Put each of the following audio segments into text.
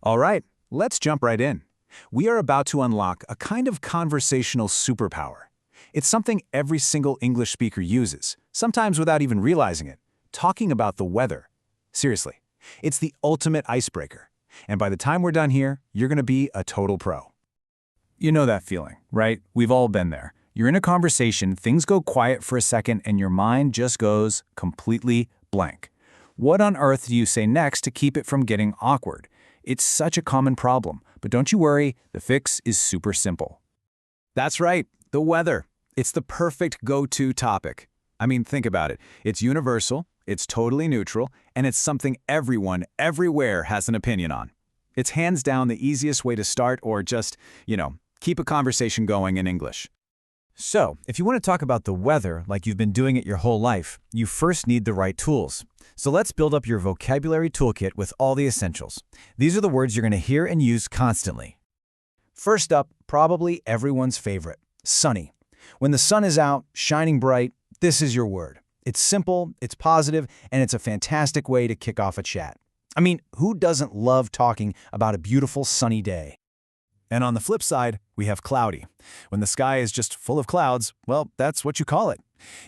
All right, let's jump right in. We are about to unlock a kind of conversational superpower. It's something every single English speaker uses, sometimes without even realizing it, talking about the weather. Seriously, it's the ultimate icebreaker. And by the time we're done here, you're going to be a total pro. You know that feeling, right? We've all been there. You're in a conversation, things go quiet for a second, and your mind just goes completely blank. What on earth do you say next to keep it from getting awkward? It's such a common problem, but don't you worry, the fix is super simple. That's right, the weather. It's the perfect go-to topic. I mean, think about it. It's universal, it's totally neutral, and it's something everyone, everywhere has an opinion on. It's hands down the easiest way to start or just, keep a conversation going in English. So, if you want to talk about the weather like you've been doing it your whole life, you first need the right tools. So let's build up your vocabulary toolkit with all the essentials. These are the words you're going to hear and use constantly. First up, probably everyone's favorite, sunny. When the sun is out, shining bright, this is your word. It's simple, it's positive, and it's a fantastic way to kick off a chat. I mean, who doesn't love talking about a beautiful sunny day? And on the flip side, we have cloudy. When the sky is just full of clouds, well, that's what you call it.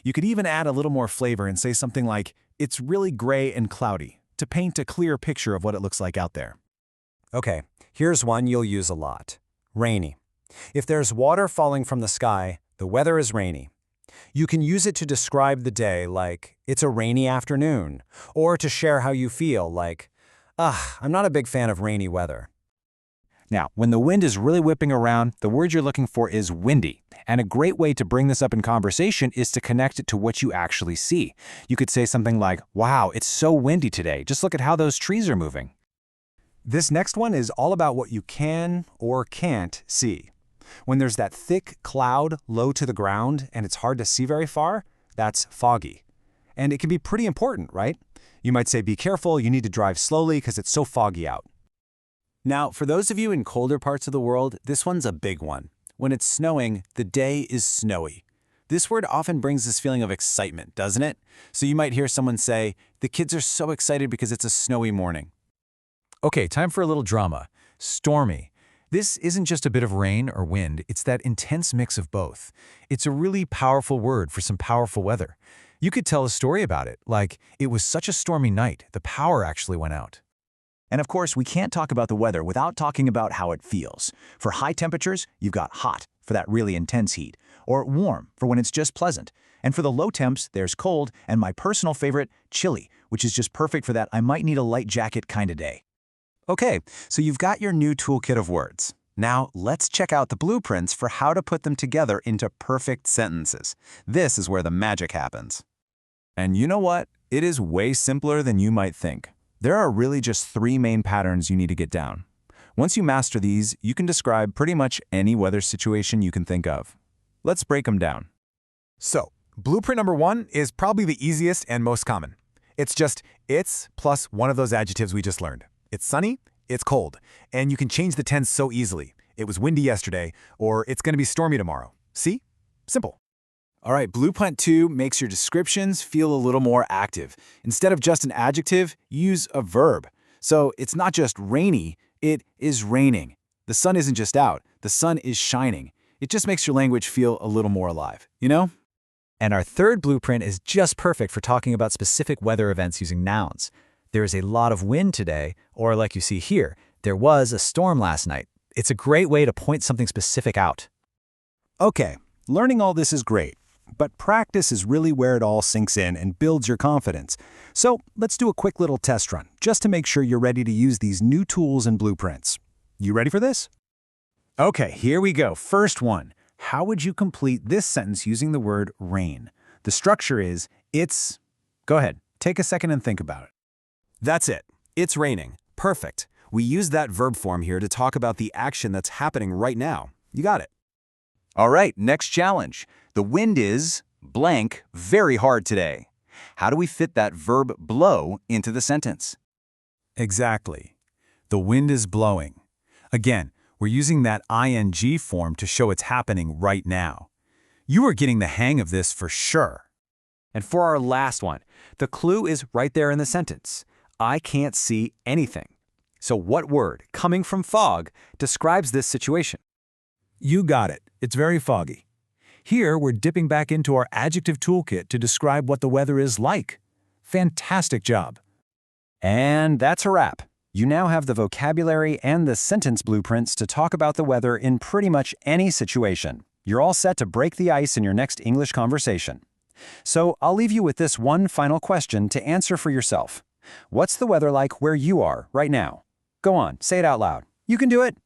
You could even add a little more flavor and say something like, it's really gray and cloudy, to paint a clear picture of what it looks like out there. Okay, here's one you'll use a lot. Rainy. If there's water falling from the sky, the weather is rainy. You can use it to describe the day like, it's a rainy afternoon, or to share how you feel like, I'm not a big fan of rainy weather. Now, when the wind is really whipping around, the word you're looking for is windy. And a great way to bring this up in conversation is to connect it to what you actually see. You could say something like, wow, it's so windy today. Just look at how those trees are moving. This next one is all about what you can or can't see. When there's that thick cloud low to the ground and it's hard to see very far, that's foggy. And it can be pretty important, right? You might say, be careful, you need to drive slowly because it's so foggy out. Now, for those of you in colder parts of the world, this one's a big one. When it's snowing, the day is snowy. This word often brings this feeling of excitement, doesn't it? So you might hear someone say, the kids are so excited because it's a snowy morning. Okay, time for a little drama. Stormy. This isn't just a bit of rain or wind, it's that intense mix of both. It's a really powerful word for some powerful weather. You could tell a story about it, like, it was such a stormy night, the power actually went out. And of course, we can't talk about the weather without talking about how it feels. For high temperatures, you've got hot, for that really intense heat, or warm, for when it's just pleasant. And for the low temps, there's cold, and my personal favorite, chilly, which is just perfect for that I might need a light jacket kind of day. Okay, so you've got your new toolkit of words. Now, let's check out the blueprints for how to put them together into perfect sentences. This is where the magic happens. And you know what? It is way simpler than you might think. There are really just 3 main patterns you need to get down. Once you master these, you can describe pretty much any weather situation you can think of. Let's break them down. So, blueprint number 1 is probably the easiest and most common. It's just it's plus one of those adjectives we just learned. It's sunny, it's cold, and you can change the tense so easily. It was windy yesterday, or it's going to be stormy tomorrow. See? Simple. All right, blueprint 2 makes your descriptions feel a little more active. Instead of just an adjective, use a verb. So it's not just rainy, it is raining. The sun isn't just out, the sun is shining. It just makes your language feel a little more alive, you know? And our third blueprint is just perfect for talking about specific weather events using nouns. There is a lot of wind today, or like you see here, there was a storm last night. It's a great way to point something specific out. Okay, learning all this is great. But practice is really where it all sinks in and builds your confidence. So let's do a quick little test run, just to make sure you're ready to use these new tools and blueprints. You ready for this? Okay, here we go. First one. How would you complete this sentence using the word rain? The structure is, it's... Go ahead, take a second and think about it. That's it. It's raining. Perfect. We use that verb form here to talk about the action that's happening right now. You got it. All right, next challenge. The wind is blank very hard today. How do we fit that verb blow into the sentence? Exactly. The wind is blowing. Again, we're using that ing form to show it's happening right now. You are getting the hang of this for sure. And for our last one, the clue is right there in the sentence. I can't see anything. So what word, coming from fog, describes this situation? You got it. It's very foggy. Here, we're dipping back into our adjective toolkit to describe what the weather is like. Fantastic job. And that's a wrap. You now have the vocabulary and the sentence blueprints to talk about the weather in pretty much any situation. You're all set to break the ice in your next English conversation. So I'll leave you with this one final question to answer for yourself. What's the weather like where you are right now? Go on, say it out loud. You can do it.